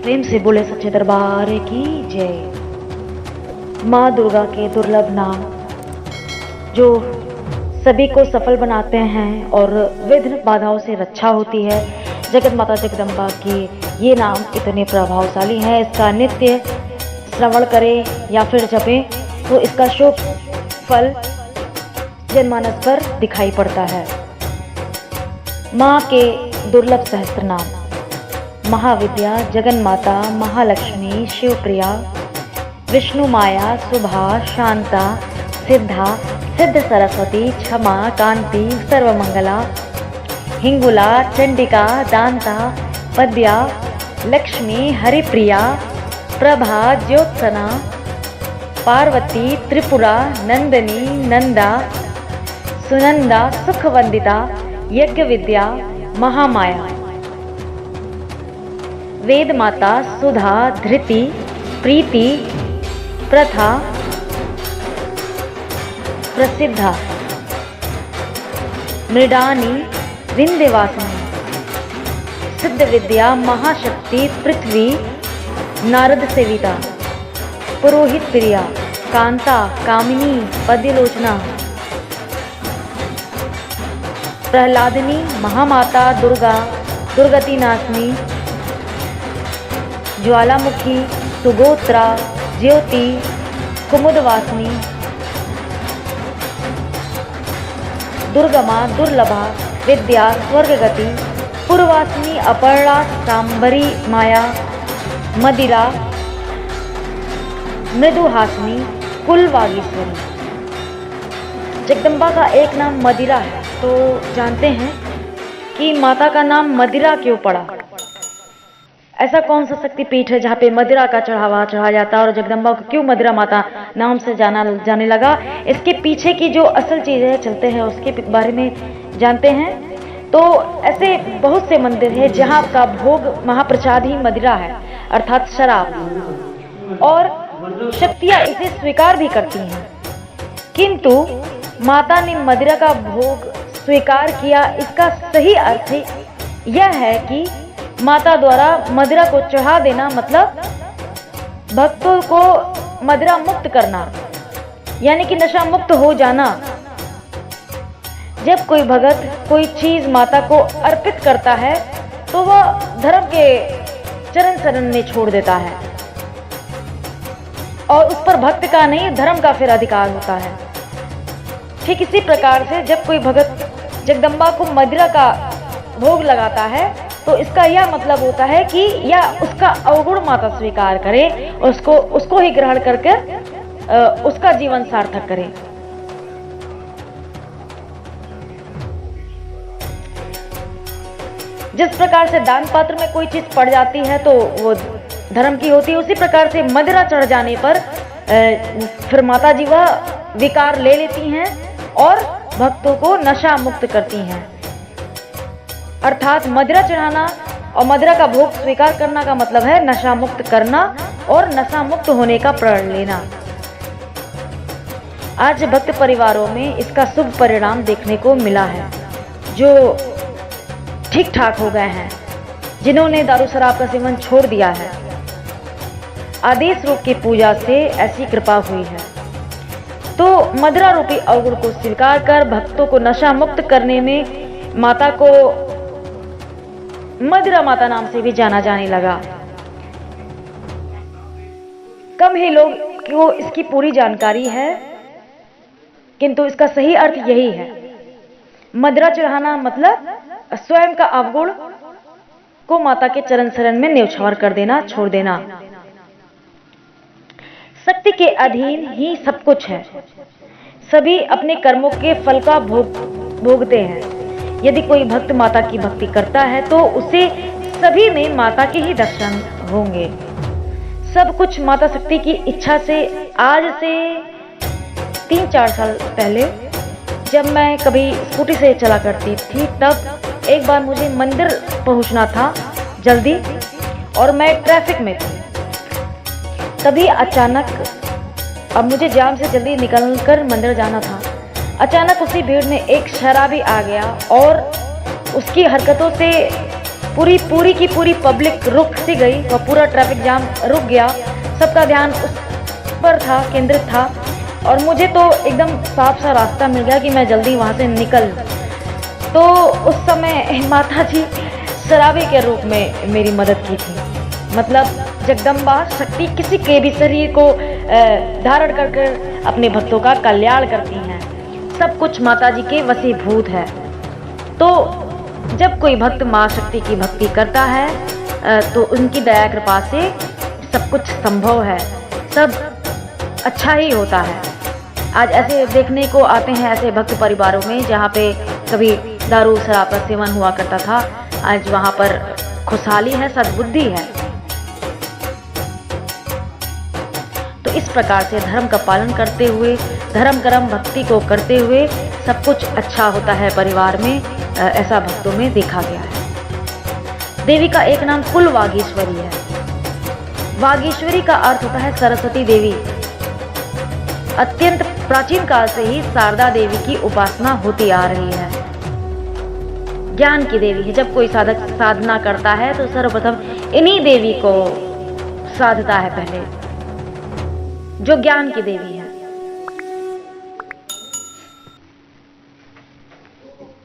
प्रेम से बोले सच्चे दरबार की जय। माँ दुर्गा के दुर्लभ नाम जो सभी को सफल बनाते हैं और विघ्न बाधाओं से रक्षा होती है, जगत माता जगदम्बा की ये नाम इतने प्रभावशाली हैं। इसका नित्य श्रवण करें या फिर जपें तो इसका शुभ फल जनमानस पर दिखाई पड़ता है। माँ के दुर्लभ सहस्त्र नाम: महाविद्या, जगन माता, महालक्ष्मी, शिवप्रिया, विष्णु माया, सुभा, शांता, सिद्धा, सिद्ध सरस्वती, क्षमा, कांति, सर्वमंगला, हिंगुला, चंडिका, दांता, पद्या, लक्ष्मी, हरिप्रिया, प्रभा, ज्योत्सना, पार्वती, त्रिपुरा, नंदिनी, नंदा, सुनंदा, सुखवंदिता, यज्ञ विद्या, महामाया, वेद माता, सुधा, धृति, प्रीति, प्रथा, प्रसिद्धा, मृडानी, विंध्यवासिनी, सिद्ध विद्या, महाशक्ति, पृथ्वी, नारद सेविता, पुरोहित प्रिया, कांता, कामिनी, पद्यलोचना, प्रहलादिनी, महामाता, दुर्गा, दुर्गति नाशनी, ज्वालामुखी, सुगोत्रा, ज्योति, कुमुदवासिनी, दुर्गमा, दुर्लभा, विद्या, स्वर्गगति, पूर्वासिनी, अपर्णा, सांबरी, माया, मदिरा, मृदुहासिनी, कुलवागीश्वरी। जगदम्बा का एक नाम मदिरा है, तो जानते हैं कि माता का नाम मदिरा क्यों पड़ा। ऐसा कौन सा शक्तिपीठ है जहाँ पे मदिरा का चढ़ावा चढ़ाया जाता है और जगदम्बा को क्यों मदिरा माता नाम से जाने लगा। इसके पीछे की जो असल चीज़ें चलते हैं उसके बारे में जानते हैं। तो ऐसे बहुत से मंदिर हैं जहाँ का भोग महाप्रसाद ही मदिरा है, अर्थात शराब, और शक्तियाँ इसे स्वीकार भी करती हैं। किंतु माता ने मदिरा का भोग स्वीकार किया, इसका सही अर्थ यह है कि माता द्वारा मदिरा को चढ़ा देना मतलब भक्तों को मदिरा मुक्त करना, यानी कि नशा मुक्त हो जाना। जब कोई भगत कोई चीज माता को अर्पित करता है तो वह धर्म के चरण शरण में छोड़ देता है और उस पर भक्त का नहीं धर्म का फिर अधिकार होता है। ठीक इसी प्रकार से जब कोई भगत जगदम्बा को मदिरा का भोग लगाता है तो इसका यह मतलब होता है कि या उसका अवगुण माता स्वीकार करे, उसको ही ग्रहण करके उसका जीवन सार्थक करे। जिस प्रकार से दान पात्र में कोई चीज पड़ जाती है तो वो धर्म की होती है, उसी प्रकार से मदिरा चढ़ जाने पर फिर माता जी वह विकार ले लेती हैं और भक्तों को नशा मुक्त करती हैं। अर्थात मदिरा चढ़ाना और मदिरा का भोग स्वीकार करना का मतलब है नशा मुक्त करना और नशा मुक्त होने का प्रण लेना। आज भक्त परिवारों में इसका शुभ परिणाम देखने को मिला है। जो ठीक ठाक हो गए हैं, जिन्होंने दारू शराब का सेवन छोड़ दिया है, आदेश रूप की पूजा से ऐसी कृपा हुई है। तो मदिरा रूपी अवगुण को स्वीकार कर भक्तों को नशा मुक्त करने में माता को मदिरा माता नाम से भी जाना जाने लगा। कम ही लोग को इसकी पूरी जानकारी है, किंतु इसका सही अर्थ यही है। मदिरा चढ़ाना मतलब स्वयं का अवगुण को माता के चरण शरण में न्यौछावर कर देना, छोड़ देना। शक्ति के अधीन ही सब कुछ है। सभी अपने कर्मों के फल का भोगते हैं। यदि कोई भक्त माता की भक्ति करता है तो उसे सभी में माता के ही दर्शन होंगे। सब कुछ माता शक्ति की इच्छा से। आज से 3-4 साल पहले जब मैं कभी स्कूटी से चला करती थी, तब एक बार मुझे मंदिर पहुंचना था जल्दी और मैं ट्रैफिक में थी। तभी अचानक, अब मुझे जाम से जल्दी निकलकर मंदिर जाना था, अचानक उसी भीड़ में एक शराबी आ गया और उसकी हरकतों से पूरी पूरी की पूरी पब्लिक रुक सी गई, वह पूरा ट्रैफिक जाम रुक गया, सबका ध्यान उस पर था, केंद्रित था। और मुझे तो एकदम साफ सा रास्ता मिल गया कि मैं जल्दी वहाँ से निकल। तो उस समय माता जी शराबी के रूप में मेरी मदद की थी। मतलब जगदम्बा शक्ति किसी के भी शरीर को धारण कर कर अपने भक्तों का कल्याण करती हैं। सब कुछ माता जी के वशीभूत है। तो जब कोई भक्त माँ शक्ति की भक्ति करता है तो उनकी दया कृपा से सब कुछ संभव है, सब अच्छा ही होता है। आज ऐसे देखने को आते हैं ऐसे भक्त परिवारों में जहाँ पे कभी दारू शराब का सेवन हुआ करता था, आज वहाँ पर खुशहाली है, सद्बुद्धि है। तो इस प्रकार से धर्म का पालन करते हुए, धर्म कर्म भक्ति को करते हुए सब कुछ अच्छा होता है परिवार में, ऐसा भक्तों में देखा गया है। देवी का एक नाम कुल वागीश्वरी है। वागीश्वरी का अर्थ होता है सरस्वती देवी। अत्यंत प्राचीन काल से ही शारदा देवी की उपासना होती आ रही है। ज्ञान की देवी है। जब कोई साधक साधना करता है तो सर्वप्रथम इन्हीं देवी को साधता है पहले, जो ज्ञान की देवी है।